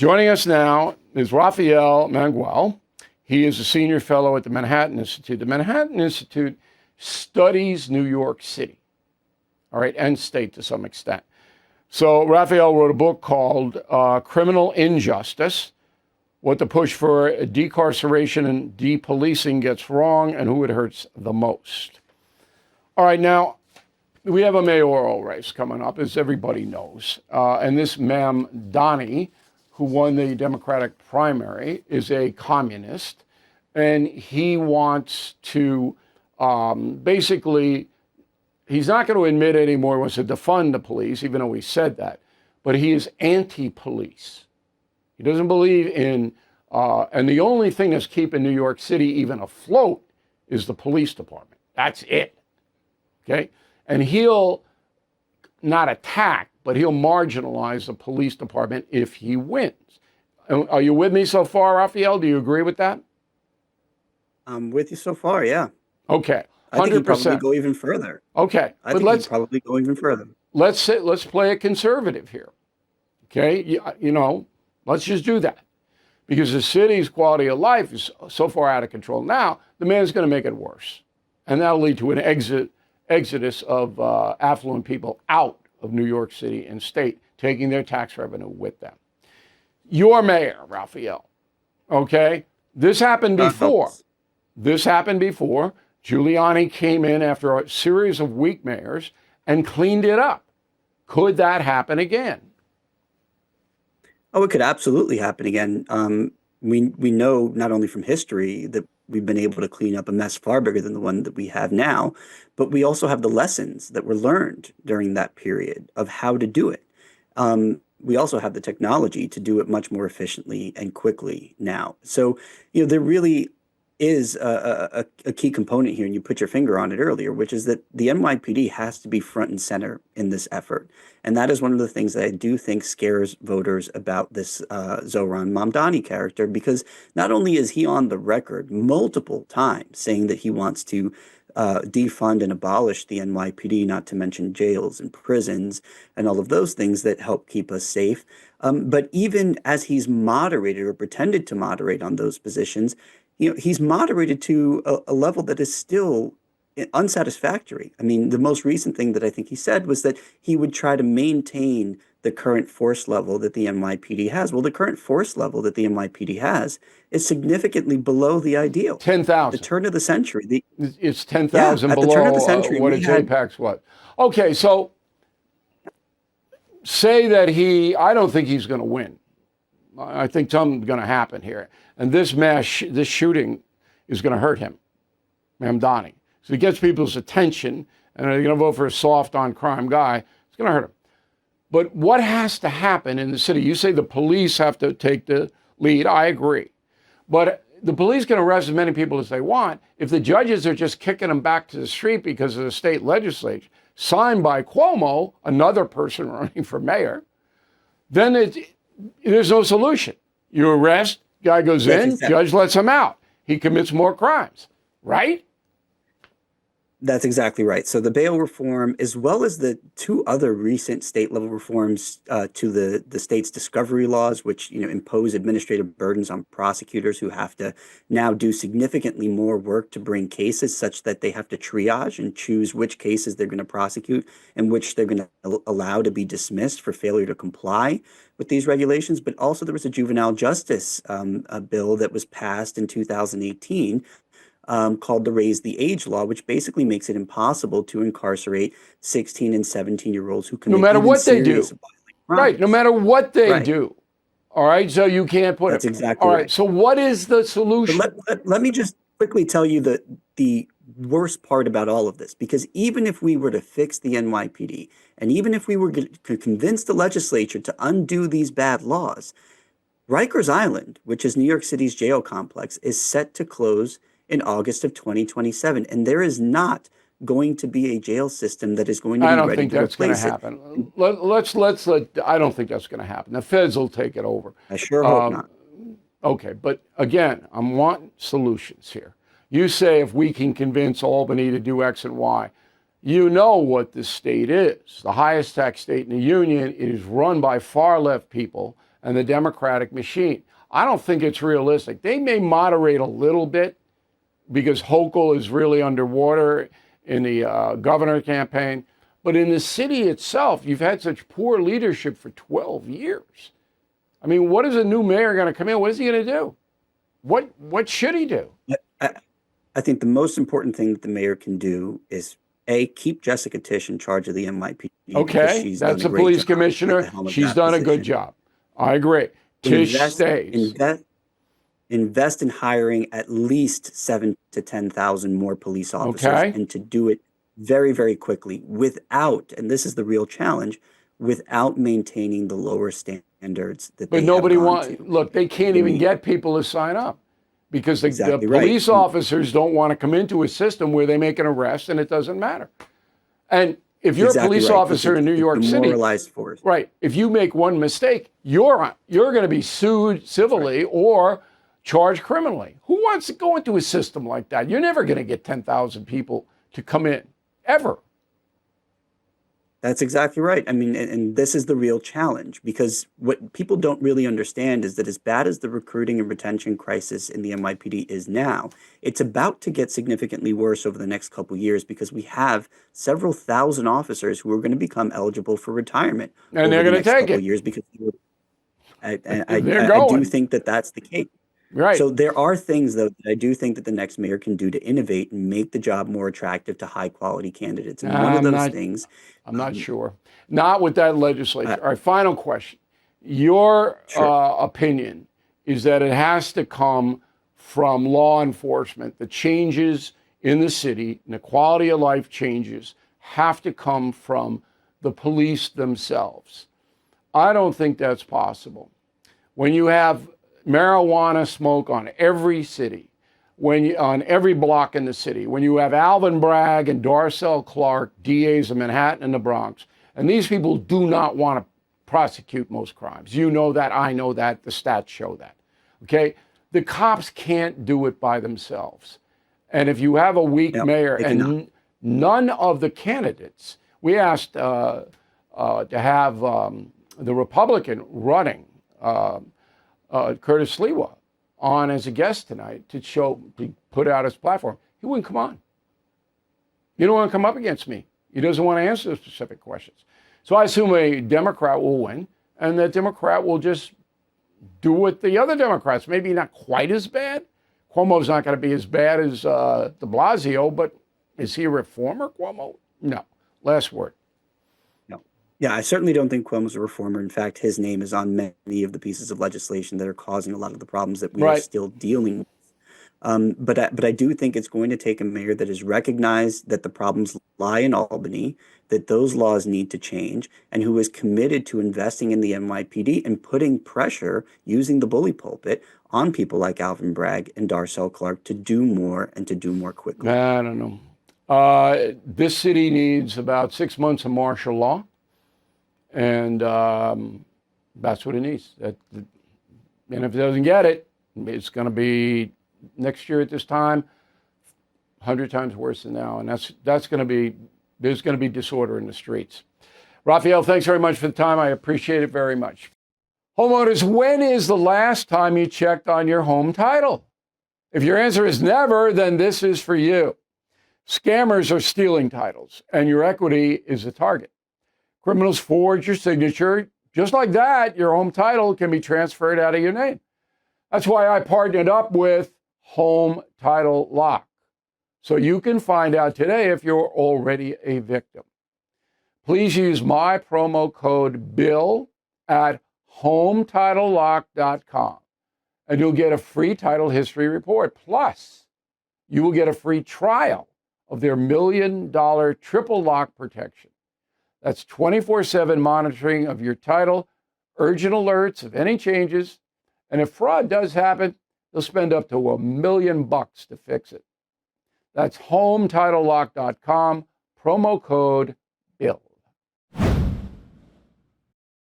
Joining us now is Rafael Mangual. He is a senior fellow at the Manhattan Institute. The Manhattan Institute studies New York City, all right, and state to some extent. So Rafael wrote a book called Criminal Injustice, What the Push for Decarceration and Depolicing Gets Wrong and Who It Hurts the Most. All right, now, we have a mayoral race coming up, as everybody knows. And this Mamdani, who won the Democratic primary, is a communist. And he wants to basically, he's not going to admit anymore he wants to defund the police, even though he said that. But he is anti-police. He doesn't believe in, and the only thing that's keeping New York City even afloat is the police department. That's it. Okay? And he'll not attack, but he'll marginalize the police department if he wins. Are you with me so far, Rafael? Do you agree with that? I'm with you so far, yeah. Okay, 100%. I think he'd probably go even further. Okay, I think he'd probably go even further. Let's play a conservative here. Okay, you know, let's just do that. Because the city's quality of life is so far out of control now, the man's going to make it worse. And that'll lead to an exodus of affluent people out of New York City and state, taking their tax revenue with them. Your mayor, Rafael, okay? This happened before. This happened before. Giuliani came in after a series of weak mayors and cleaned it up. Could that happen again? Oh, it could absolutely happen again. We know not only from history that we've been able to clean up a mess far bigger than the one that we have now, but we also have the lessons that were learned during that period of how to do it. We also have the technology to do it much more efficiently and quickly now. So, you know, there really is a key component here, and you put your finger on it earlier, which is that the NYPD has to be front and center in this effort. And that is one of the things that I do think scares voters about this Zohran Mamdani character, because not only is he on the record multiple times saying that he wants to defund and abolish the NYPD, not to mention jails and prisons and all of those things that help keep us safe. But even as he's moderated or pretended to moderate on those positions, you know, he's moderated to a level that is still unsatisfactory. I mean, the most recent thing that I think he said was that he would try to maintain the current force level that the NYPD has. Well, the current force level that the NYPD has is significantly below the ideal. 10,000. The turn of the century. It's 10,000 below the turn of the century, what a JPAC's was. Okay, so say that I don't think he's going to win. I think something's going to happen here. And this this shooting is going to hurt him, Mamdani. So he gets people's attention, and they're going to vote for a soft on crime guy. It's going to hurt him. But what has to happen in the city? You say the police have to take the lead. I agree. But the police can arrest as many people as they want. If the judges are just kicking them back to the street because of the state legislature, signed by Cuomo, another person running for mayor, then there's no solution. You arrest, guy goes in, judge lets him out. He commits more crimes, right? That's exactly right. So the bail reform, as well as the two other recent state level reforms to the state's discovery laws, which impose administrative burdens on prosecutors who have to now do significantly more work to bring cases, such that they have to triage and choose which cases they're going to prosecute and which they're going to allow to be dismissed for failure to comply with these regulations. But also there was a juvenile justice bill that was passed in 2018 called the Raise the Age Law, which basically makes it impossible to incarcerate 16 and 17-year-olds who commit no matter what they do. Right, no matter what they do. All right, so you can't put That's it. exactly all right. right. So what is the solution? Let me just quickly tell you the worst part about all of this, because even if we were to fix the NYPD, and even if we were to convince the legislature to undo these bad laws, Rikers Island, which is New York City's jail complex, is set to close in August of 2027. And there is not going to be a jail system that is going to be ready to replace it. I don't think that's going to happen. I don't think that's going to happen. The feds will take it over. I sure hope not. Okay, but again, I want solutions here. You say if we can convince Albany to do X and Y, you know what this state is. The highest tax state in the union. It is run by far left people, and the Democratic machine. I don't think it's realistic. They may moderate a little bit because Hochul is really underwater in the governor campaign. But in the city itself, you've had such poor leadership for 12 years. I mean, what is a new mayor going to come in? What is he going to do? What should he do? I think the most important thing that the mayor can do is keep Jessica Tisch in charge of the NYPD. Okay, that's the police commissioner. She's done a good job. I agree. Tisch stays. Invest in hiring at least 7,000 to 10,000 more police officers, and to do it very, very quickly without, and this is the real challenge, without maintaining the lower standards that they nobody have wants. Look, they can't even get people to sign up because the police officers don't want to come into a system where they make an arrest and it doesn't matter. And if you're a police officer in New York City, right, if you make one mistake, you're going to be sued civilly or charged criminally. Who wants to go into a system like that? You're never going to get 10,000 people to come in, ever. That's exactly right. I mean, and this is the real challenge, because what people don't really understand is that as bad as the recruiting and retention crisis in the NYPD is now, it's about to get significantly worse over the next couple of years, because we have several thousand officers who are going to become eligible for retirement. And they're going to take it. Years, because I do think that that's the case. Right. So there are things, though, that I do think that the next mayor can do to innovate and make the job more attractive to high-quality candidates. And one of those things... I'm not sure. Not with that legislature. All right, final question. Your opinion is that it has to come from law enforcement. The changes in the city and the quality of life changes have to come from the police themselves. I don't think that's possible. When you have marijuana smoke on every city, on every block in the city, when you have Alvin Bragg and Darcel Clark, DAs of Manhattan and the Bronx, and these people do not want to prosecute most crimes. You know that, I know that, the stats show that, okay? The cops can't do it by themselves. And if you have a weak mayor, and none of the candidates, we asked to have the Republican running, Curtis Sliwa, on as a guest tonight to put out his platform. He wouldn't come on. You don't want to come up against me. He doesn't want to answer specific questions. So I assume a Democrat will win, and the Democrat will just do what the other Democrats, maybe not quite as bad. Cuomo's not going to be as bad as de Blasio, but is he a reformer, Cuomo? No. Last word. Yeah, I certainly don't think Cuomo's a reformer. In fact, his name is on many of the pieces of legislation that are causing a lot of the problems that we are still dealing with. But I do think it's going to take a mayor that has recognized that the problems lie in Albany, that those laws need to change, and who is committed to investing in the NYPD and putting pressure, using the bully pulpit, on people like Alvin Bragg and Darcel Clark to do more and to do more quickly. I don't know. This city needs about 6 months of martial law. And that's what it needs. And if it doesn't get it, it's going to be next year at this time, 100 times worse than now. And that's going to be, there's going to be disorder in the streets. Rafael, thanks very much for the time. I appreciate it very much. Homeowners, when is the last time you checked on your home title? If your answer is never, then this is for you. Scammers are stealing titles, and your equity is a target. Criminals forge your signature. Just like that, your home title can be transferred out of your name. That's why I partnered up with Home Title Lock, so you can find out today if you're already a victim. Please use my promo code BILL at HometitleLock.com, and you'll get a free title history report. Plus, you will get a free trial of their $1 million triple lock protection. That's 24/7 monitoring of your title, urgent alerts of any changes, and if fraud does happen, they'll spend up to $1 million to fix it. That's HometitleLock.com, promo code